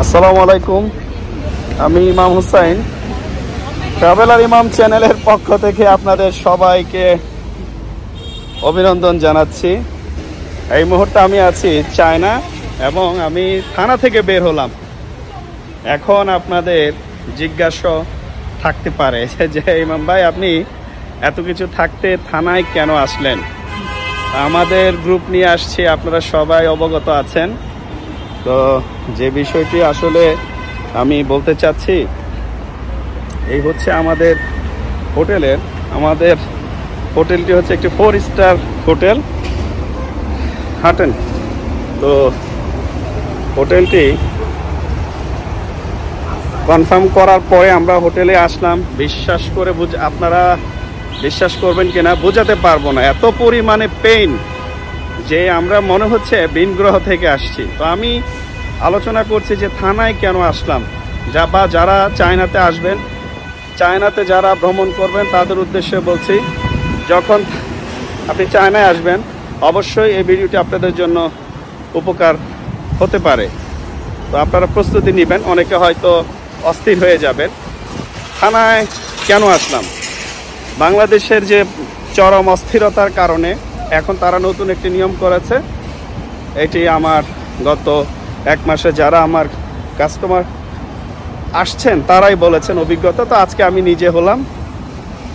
আসসালামু আলাইকুম, আমি ইমাম হুসাইন, ট্রাভেলার ইমাম চ্যানেলের পক্ষ থেকে আপনাদের সবাইকে অভিনন্দন জানাচ্ছি। এই মুহূর্তে আমি আছি চায়না এবং আমি থানা থেকে বের হলাম। এখন আপনাদের জিজ্ঞাসা থাকতে পারে যে ইমাম ভাই, আপনি এত কিছু থাকতে থানায় কেন আসলেন? আমাদের গ্রুপ নিয়ে আসছি, আপনারা সবাই অবগত আছেন। তো যে বিষয়টি আসলে আমি বলতে চাচ্ছি, এই হচ্ছে আমাদের হোটেলটি হচ্ছে একটি 4 স্টার হোটেল হাটেন। তো হোটেলটি কনফার্ম করার পরে আমরা হোটেলে আসলাম। আপনারা বিশ্বাস করবেন কিনা বোঝাতে পারবো না, এত পরিমাণে পেইন যে আমরা মনে হচ্ছে ভিন গ্রহ থেকে আসছি। তো আমি আলোচনা করছি যে থানায় কেন আসলাম, যারা চায়নাতে আসবেন, চায়নাতে যারা ভ্রমণ করবেন তাদের উদ্দেশ্যে বলছি, যখন আপনি চায়নায় আসবেন অবশ্যই এই ভিডিওটি আপনাদের জন্য উপকার হতে পারে। তো আপনারা প্রস্তুতি নেবেন। অনেকে হয়তো অস্থির হয়ে যাবেন। থানায় কেন আসলাম? বাংলাদেশের যে চরম অস্থিরতার কারণে এখন তারা নতুন একটি নিয়ম করেছে। এটি আমার গত 1 মাসে যারা আমার কাস্টমার আসছেন তারাই বলেছেন অভিজ্ঞতা। তো আজকে আমি নিজে হলাম।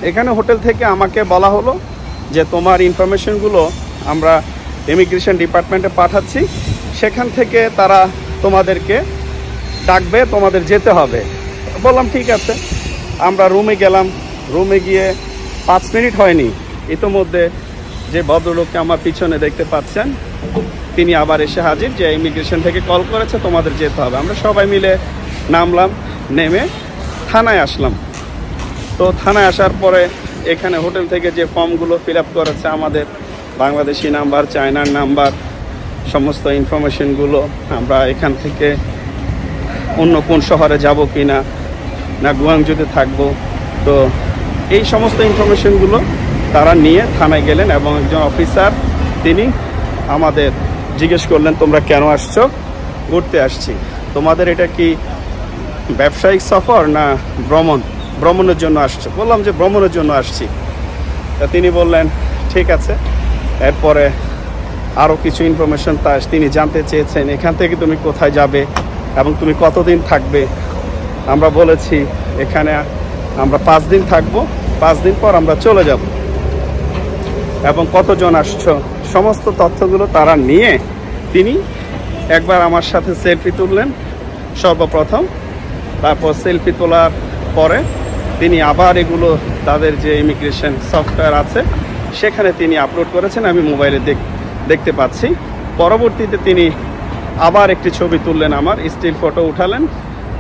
এখানে হোটেল থেকে আমাকে বলা হলো যে তোমার ইনফরমেশনগুলো আমরা ইমিগ্রেশন ডিপার্টমেন্টে পাঠাচ্ছি, সেখান থেকে তারা তোমাদেরকে ডাকবে, তোমাদের যেতে হবে। বললাম ঠিক আছে। আমরা রুমে গেলাম। রুমে গিয়ে 5 মিনিট হয়নি, ইতোমধ্যে যে ভদ্রলোককে আমার পিছনে দেখতে পাচ্ছেন তিনি আবার এসে হাজির, যে ইমিগ্রেশন থেকে কল করেছে, তোমাদের যেতে হবে। আমরা সবাই মিলে নামলাম, নেমে থানায় আসলাম। তো থানায় আসার পরে এখানে হোটেল থেকে যে ফর্মগুলো ফিল আপ করেছে, আমাদের বাংলাদেশি নাম্বার, চায়নার নাম্বার, সমস্ত ইনফরমেশনগুলো, আমরা এখান থেকে অন্য কোন শহরে যাব কি না গুয়াংজুতে থাকবো, তো এই সমস্ত ইনফরমেশনগুলো তারা নিয়ে থানায় গেলেন এবং একজন অফিসার তিনি আমাদের জিজ্ঞেস করলেন, তোমরা কেন আসছো? ঘুরতে আসছি। তোমাদের এটা কি ব্যবসায়িক সফর না ভ্রমণের জন্য আসছো? বললাম যে ভ্রমণের জন্য আসছি। তা তিনি বললেন ঠিক আছে। এরপরে আরও কিছু ইনফরমেশন তিনি জানতে চেয়েছেন, এখান থেকে তুমি কোথায় যাবে এবং তুমি কতদিন থাকবে। আমরা বলেছি এখানে আমরা 5 দিন থাকবো, 5 দিন পর আমরা চলে যাব, এবং কতজন আসছো সমস্ত তথ্যগুলো তারা নিয়ে তিনি একবার আমার সাথে সেলফি তুললেন সর্বপ্রথম। তারপর সেলফি তোলার পরে তিনি আবার এগুলো তাদের যে ইমিগ্রেশন সফটওয়্যার আছে সেখানে তিনি আপলোড করেছেন, আমি মোবাইলে দেখতে পাচ্ছি। পরবর্তীতে তিনি আবার একটি ছবি তুললেন, আমার স্টিল ফটো উঠালেন।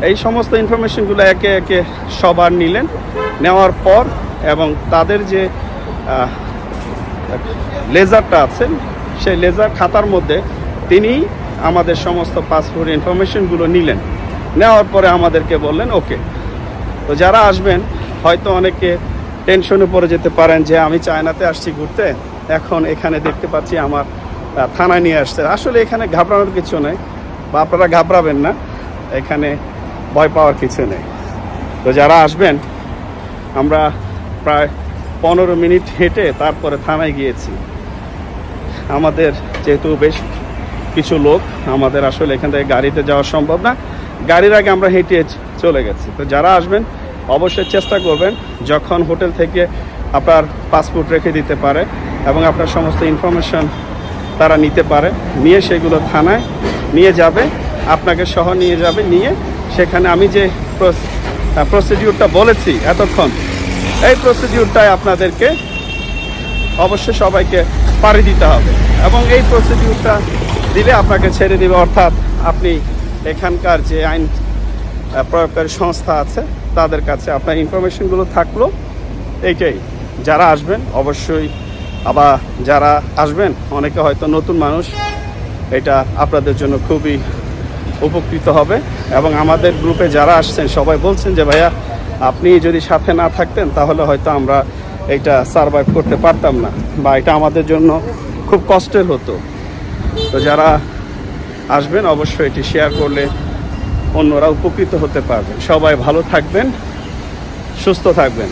এই সমস্ত ইনফরমেশনগুলো একে একে সবার নিলেন। নেওয়ার পর এবং তাদের যে লেজারটা আছে সেই লেজার খাতার মধ্যে তিনি আমাদের সমস্ত পাসপোর্ট ইনফরমেশনগুলো নিলেন। নেওয়ার পরে আমাদেরকে বললেন ওকে। তো যারা আসবেন হয়তো অনেকে টেনশনে পড়ে যেতে পারেন যে আমি চায়নাতে আসছি ঘুরতে, এখন এখানে দেখতে পাচ্ছি আমার থানায় নিয়ে আসছে। আসলে এখানে ঘাবড়ানোর কিছু নেই, বা আপনারা ঘাবড়াবেন না, এখানে ভয় পাওয়ার কিছু নেই। তো যারা আসবেন, আমরা প্রায় 15 মিনিট হেঁটে তারপরে থানায় গিয়েছি। আমাদের যেহেতু বেশ কিছু লোক, আমাদের আসলে এখান থেকে গাড়িতে যাওয়া সম্ভব না, গাড়ির আগে আমরা হেঁটে চলে গেছি। তো যারা আসবেন অবশ্যই চেষ্টা করবেন যখন হোটেল থেকে আপনার পাসপোর্ট রেখে দিতে পারে এবং আপনার সমস্ত ইনফরমেশন তারা নিতে পারে, নিয়ে সেগুলো থানায় নিয়ে যাবে, আপনাকে সহ নিয়ে যাবে। নিয়ে সেখানে আমি যে প্রসিডিউরটা বলেছি এতক্ষণ, এই প্রসিডিউরটাই আপনাদেরকে অবশ্যই সবাইকে পাড়ি দিতে হবে, এবং এই প্রসিডিউরটা দিলে আপনাকে ছেড়ে দিবে। অর্থাৎ আপনি এখানকার যে আইন প্রয়োগকারী সংস্থা আছে তাদের কাছে আপনার ইনফরমেশনগুলো থাকলো। এইটাই। যারা আসবেন অবশ্যই, আবার যারা আসবেন অনেকে হয়তো নতুন মানুষ, এটা আপনাদের জন্য খুবই উপকৃত হবে। এবং আমাদের গ্রুপে যারা আসছেন সবাই বলছেন যে ভাইয়া, আপনি যদি সাথে না থাকতেন তাহলে হয়তো আমরা এটা সারভাইভ করতে পারতাম না, বা এটা আমাদের জন্য খুব কষ্টের হতো। তো যারা আসবেন অবশ্যই এটি শেয়ার করলে অন্যরা উপকৃত হতে পারবেন। সবাই ভালো থাকবেন, সুস্থ থাকবেন।